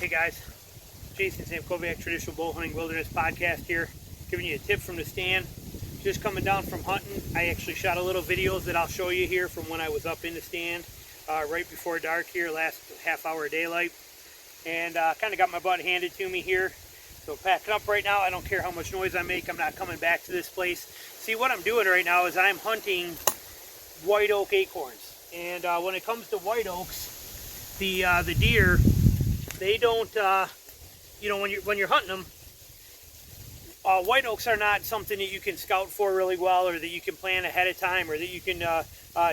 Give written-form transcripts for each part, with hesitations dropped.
Hey guys, Jason Samkoviak, Traditional Bow Hunting Wilderness Podcast here, giving you a tip from the stand. Just coming down from hunting, I actually shot a little videos that I'll show you here from when I was up in the stand right before dark here, last half hour of daylight. And kind of got my butt handed to me here. So packing up right now, I don't care how much noise I make, I'm not coming back to this place. See, what I'm doing right now is I'm hunting white oak acorns. And when it comes to white oaks, the deer, they don't, when you're hunting them, white oaks are not something that you can scout for really well, or that you can plan ahead of time, or that you can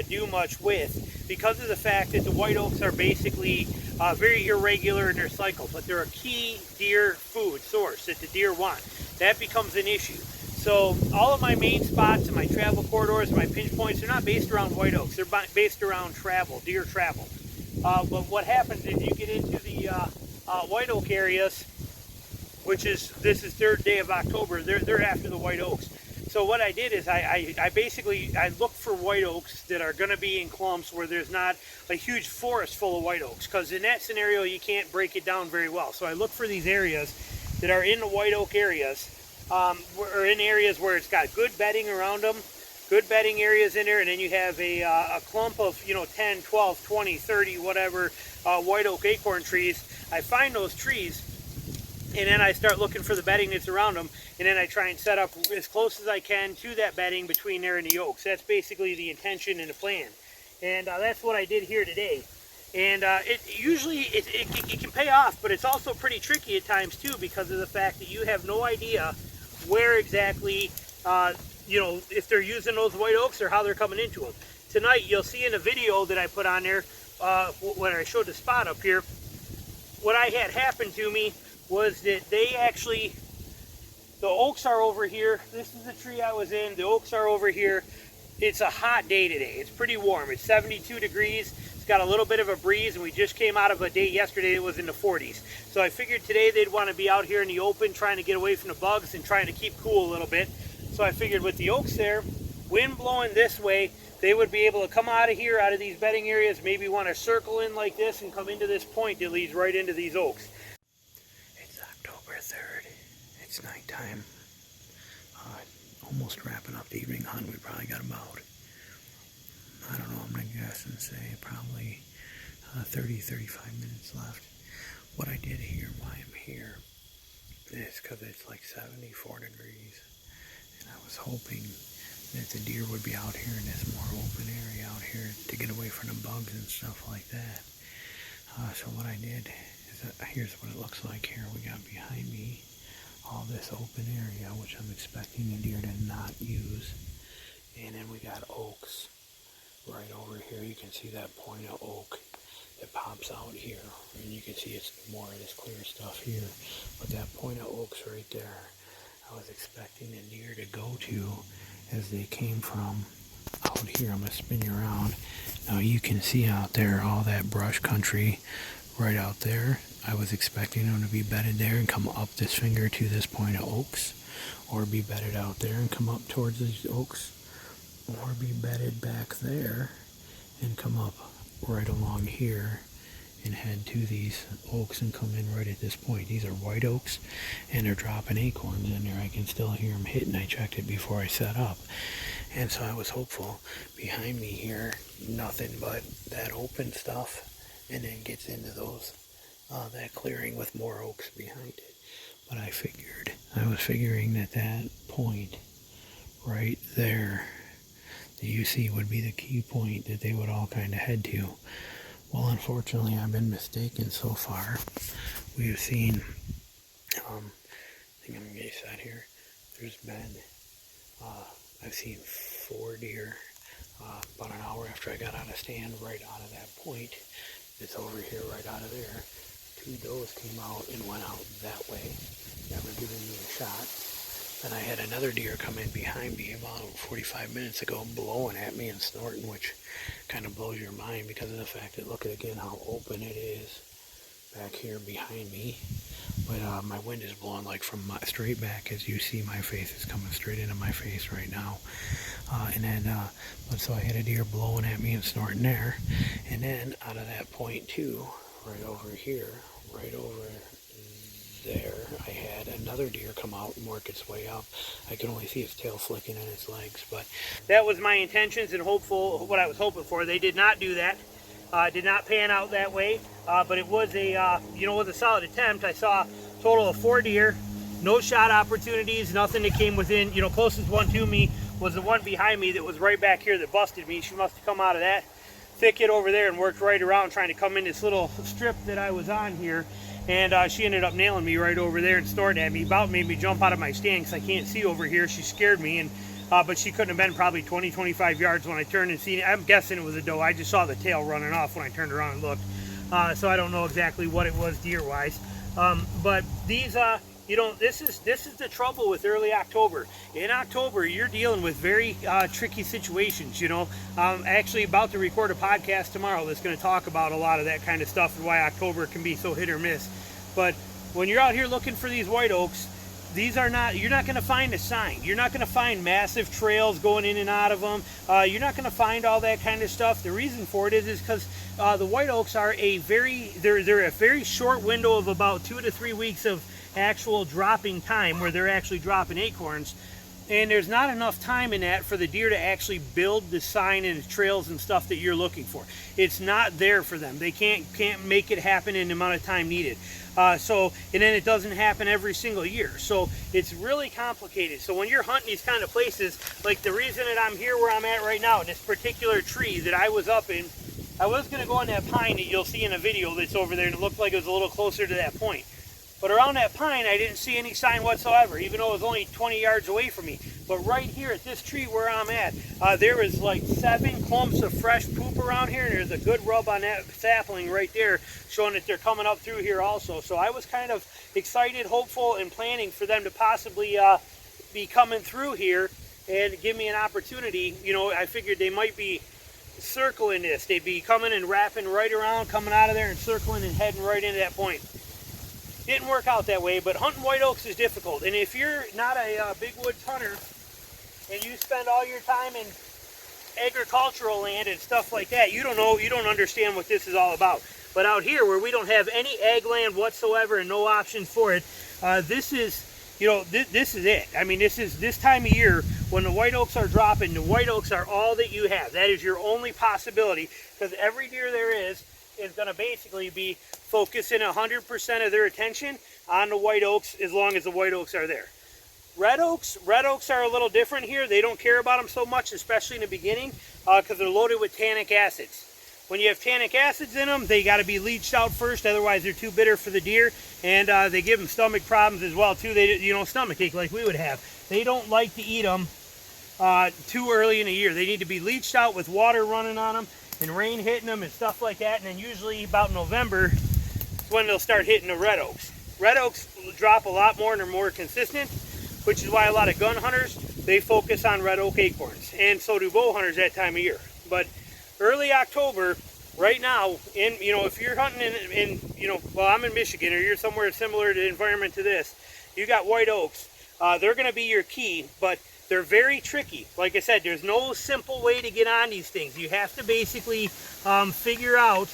do much with, because of the fact that the white oaks are basically very irregular in their cycle, but they're a key deer food source that the deer want. That becomes an issue. So all of my main spots and my travel corridors and my pinch points, they're not based around white oaks. They're based around travel, deer travel. But what happens is you get into the white oak areas, which is, this is third day of October, they're after the white oaks. So what I did is I basically look for white oaks that are going to be in clumps where there's not a huge forest full of white oaks, because in that scenario you can't break it down very well. So I look for these areas that are in the white oak areas, or in areas where it's got good bedding around them, good bedding areas in there, and then you have a clump of 10, 12, 20, 30, whatever white oak acorn trees. I find those trees, and then I start looking for the bedding that's around them, and then I try and set up as close as I can to that bedding between there and the oaks. That's basically the intention and the plan, and that's what I did here today. And it can pay off, but it's also pretty tricky at times too, because of the fact that you have no idea where exactly if they're using those white oaks or how they're coming into them. Tonight you'll see in a video that I put on there when I showed the spot up here, what I had happen to me was that the oaks are over here. This is the tree I was in. The oaks are over here. It's a hot day today. It's pretty warm. It's 72 degrees. It's got a little bit of a breeze, and we just came out of a day yesterday that was in the 40s. So I figured today they'd want to be out here in the open, trying to get away from the bugs and trying to keep cool a little bit. So I figured with the oaks there, wind blowing this way, they would be able to come out of here, out of these bedding areas, maybe want to circle in like this and come into this point that leads right into these oaks. It's October 3rd. It's nighttime. Almost wrapping up the evening hunt. We probably got about, I don't know, I'm going to guess and say probably 30-35 minutes left. What I did here, why I'm here, is because it's like 74 degrees. And I was hoping that the deer would be out here in this more open area out here to get away from the bugs and stuff like that. So what I did is, here's what it looks like here. We got behind me all this open area, which I'm expecting the deer to not use. And then we got oaks right over here. You can see that point of oak that pops out here. And you can see it's more of this clear stuff here. But that point of oaks right there, I was expecting the deer to go to as they came from out here. I'm going to spin you around. Now you can see out there all that brush country right out there. I was expecting them to be bedded there and come up this finger to this point of oaks, or be bedded out there and come up towards these oaks, or be bedded back there and come up right along here and head to these oaks and come in right at this point. These are white oaks, and they're dropping acorns in there. I can still hear them hitting. I checked it before I set up, and so I was hopeful. Behind me here, nothing but that open stuff, and then gets into those that clearing with more oaks behind it. But I was figuring that point right there that you see would be the key point that they would all kind of head to. Well, unfortunately, I've been mistaken so far. We have seen, I think I'm going to get that here. There's been, I've seen 4 deer about an hour after I got out of stand, right out of that point. It's over here, right out of there. 2 does came out and went out that way, never giving me a shot. Then I had another deer come in behind me about 45 minutes ago, blowing at me and snorting, which kind of blows your mind because of the fact that, look at again how open it is back here behind me. But my wind is blowing like from straight back, as you see my face is coming straight into my face right now. So I had a deer blowing at me and snorting there. And then out of that point too, right over here, right over there, I had another deer come out and work its way up. I could only see its tail flicking and its legs, but that was my intentions and what I was hoping for. They did not do that. Did not pan out that way, but it was a was a solid attempt. I saw a total of 4 deer, no shot opportunities, nothing that came within. Closest one to me was the one behind me that was right back here that busted me. She must have come out of that thicket over there and worked right around trying to come in this little strip that I was on here. And she ended up nailing me right over there and snorting at me. About made me jump out of my stand because I can't see over here. She scared me, and but she couldn't have been probably 20, 25 yards when I turned and seen it. I'm guessing it was a doe. I just saw the tail running off when I turned around and looked. So I don't know exactly what it was deer-wise. But these, this is the trouble with early October. In October, you're dealing with very tricky situations. I'm actually about to record a podcast tomorrow that's going to talk about a lot of that kind of stuff and why October can be so hit or miss. But when you're out here looking for these white oaks, you're not going to find a sign. You're not going to find massive trails going in and out of them. You're not going to find all that kind of stuff. The reason for it is because the white oaks are they're a very short window of about 2 to 3 weeks of actual dropping time where they're actually dropping acorns. And there's not enough time in that for the deer to actually build the sign and the trails and stuff that you're looking for. It's not there for them. They can't make it happen in the amount of time needed. And then it doesn't happen every single year. So it's really complicated. So when you're hunting these kind of places, like the reason that I'm here where I'm at right now, in this particular tree that I was up in, I was going to go on that pine that you'll see in a video that's over there, and it looked like it was a little closer to that point. But around that pine, I didn't see any sign whatsoever, even though it was only 20 yards away from me. But right here at this tree where I'm at, there was like 7 clumps of fresh poop around here, and there's a good rub on that sapling right there, showing that they're coming up through here also. So I was kind of excited, hopeful, and planning for them to possibly be coming through here and give me an opportunity. I figured they might be circling this. They'd be coming and wrapping right around, coming out of there and circling and heading right into that point. Didn't work out that way, but hunting white oaks is difficult. And if you're not a big woods hunter and you spend all your time in agricultural land and stuff like that, you don't understand what this is all about. But out here where we don't have any ag land whatsoever and no options for it, this is it. I mean, this time of year when the white oaks are dropping, the white oaks are all that you have. That is your only possibility, because every deer there is going to basically be focusing 100% of their attention on the white oaks as long as the white oaks are there. Red oaks are a little different here. They don't care about them so much, especially in the beginning, because they're loaded with tannic acids. When you have tannic acids in them, they got to be leached out first, otherwise they're too bitter for the deer, and they give them stomach problems as well too. They stomach ache like we would have. They don't like to eat them too early in the year. They need to be leached out with water running on them and rain hitting them and stuff like that, and then usually about November is when they'll start hitting the red oaks. Red oaks will drop a lot more and are more consistent, which is why a lot of gun hunters, they focus on red oak acorns, and so do bow hunters that time of year. But early October, right now, if you're hunting I'm in Michigan, or you're somewhere similar to environment to this, you got white oaks. They're going to be your key, but they're very tricky. Like I said, there's no simple way to get on these things. You have to basically figure out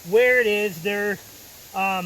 where it is they're, what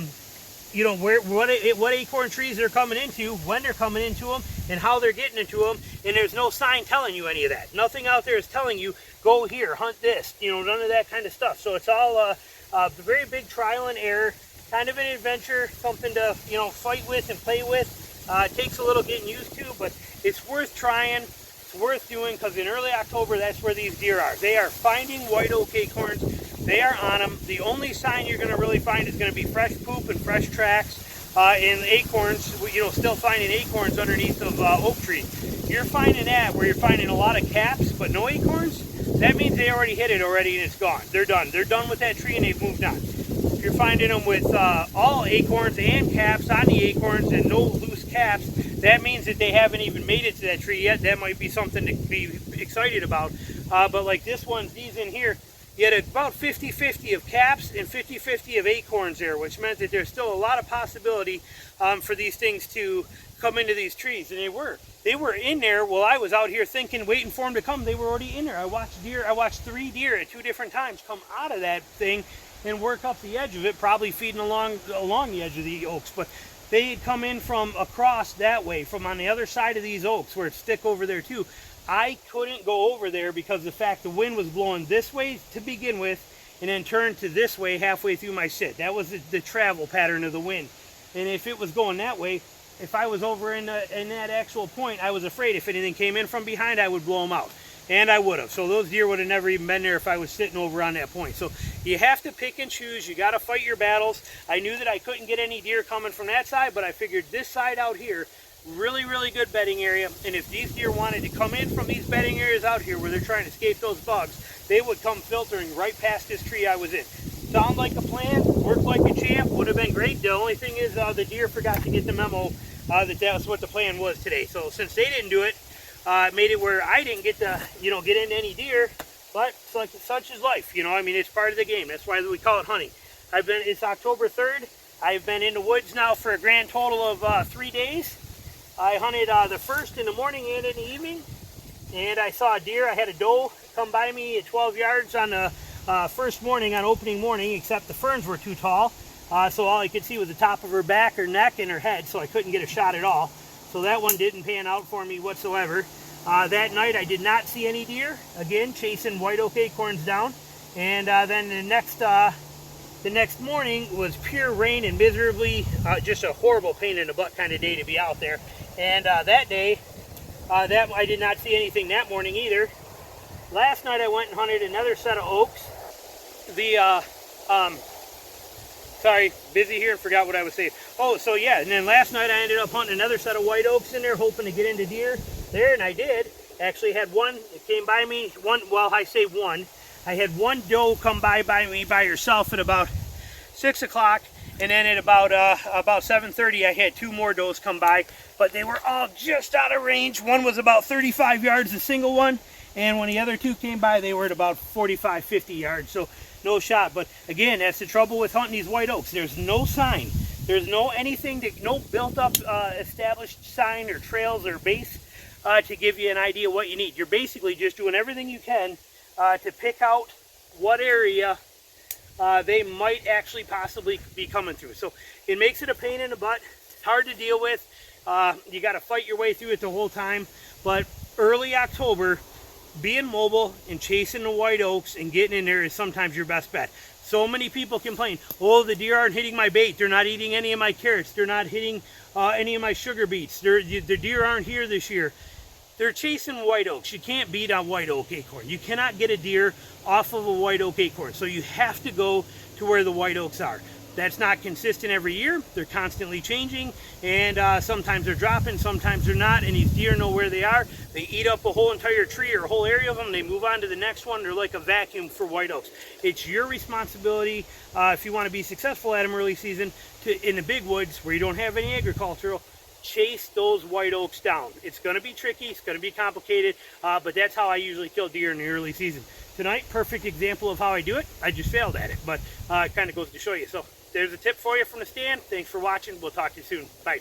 acorn trees they're coming into, when they're coming into them, and how they're getting into them. And there's no sign telling you any of that. Nothing out there is telling you, go here, hunt this, none of that kind of stuff. So it's all a very big trial and error, kind of an adventure, something to, fight with and play with. It takes a little getting used to, but it's worth trying. It's worth doing, because in early October, that's where these deer are. They are finding white oak acorns. They are on them. The only sign you're going to really find is going to be fresh poop and fresh tracks and acorns. Still finding acorns underneath of oak trees. You're finding that where you're finding a lot of caps, but no acorns. That means they already hit it already and it's gone. They're done. They're done with that tree and they've moved on. If you're finding them with all acorns and caps on the acorns and no loose caps, that means that they haven't even made it to that tree yet. That might be something to be excited about. But like this one, these in here, you had about 50-50 of caps and 50-50 of acorns there, which meant that there's still a lot of possibility for these things to come into these trees. And they were in there while I was out here thinking, waiting for them to come. They were already in there. I watched 3 deer at 2 different times come out of that thing and work up the edge of it, probably feeding along the edge of the oaks. But they had come in from across that way, from on the other side of these oaks where it's thick over there too. I couldn't go over there because of the fact the wind was blowing this way to begin with and then turned to this way halfway through my sit. That was the travel pattern of the wind. And if it was going that way, if I was over in that actual point, I was afraid if anything came in from behind, I would blow them out. And I would have. So those deer would have never even been there if I was sitting over on that point. So you have to pick and choose. You got to fight your battles. I knew that I couldn't get any deer coming from that side, but I figured this side out here, really, really good bedding area. And if these deer wanted to come in from these bedding areas out here where they're trying to escape those bugs, they would come filtering right past this tree I was in. Sound like a plan, worked like a champ, would have been great. The only thing is the deer forgot to get the memo that was what the plan was today. So since they didn't do it, it made it where I didn't get to, get into any deer, but such is life, I mean, it's part of the game. That's why we call it hunting. It's October 3rd. I've been in the woods now for a grand total of 3 days. I hunted the first in the morning and in the evening, and I saw a deer. I had a doe come by me at 12 yards on the first morning, on opening morning, except the ferns were too tall, so all I could see was the top of her back, her neck, and her head, so I couldn't get a shot at all. So that one didn't pan out for me whatsoever. That night I did not see any deer, again chasing white oak acorns down. And then the next morning was pure rain and miserably, just a horrible pain in the butt kind of day to be out there. And that day, I did not see anything that morning either. Last night I went and hunted another set of oaks. Sorry, busy here and forgot what I was saying. Oh, so yeah, and then last night I ended up hunting another set of white oaks in there, hoping to get into deer there, and I did. Actually had one that came by me, I say one. I had one doe come by me by herself at about 6 o'clock, and then at about 7:30 I had two more does come by, but they were all just out of range. One was about 35 yards, a single one, and when the other two came by, they were at about 45, 50 yards. So no shot. But again, that's the trouble with hunting these white oaks. There's no sign. There's no built up established sign or trails or base to give you an idea what you need. You're basically just doing everything you can to pick out what area they might actually possibly be coming through. So it makes it a pain in the butt. It's hard to deal with. You got to fight your way through it the whole time. But early October, being mobile and chasing the white oaks and getting in there is sometimes your best bet. So many people complain, oh, the deer aren't hitting my bait. They're not eating any of my carrots. They're not hitting any of my sugar beets. The deer aren't here this year. They're chasing white oaks. You can't beat a white oak acorn. You cannot get a deer off of a white oak acorn. So you have to go to where the white oaks are. That's not consistent every year. They're constantly changing, and sometimes they're dropping, sometimes they're not, and these deer know where they are. They eat up a whole entire tree or a whole area of them. They move on to the next one. They're like a vacuum for white oaks. It's your responsibility, if you want to be successful at them early season, in the big woods where you don't have any agricultural, chase those white oaks down. It's going to be tricky. It's going to be complicated, but that's how I usually kill deer in the early season. Tonight, perfect example of how I do it. I just failed at it, but it kind of goes to show you. So there's a tip for you from the stand. Thanks for watching. We'll talk to you soon. Bye.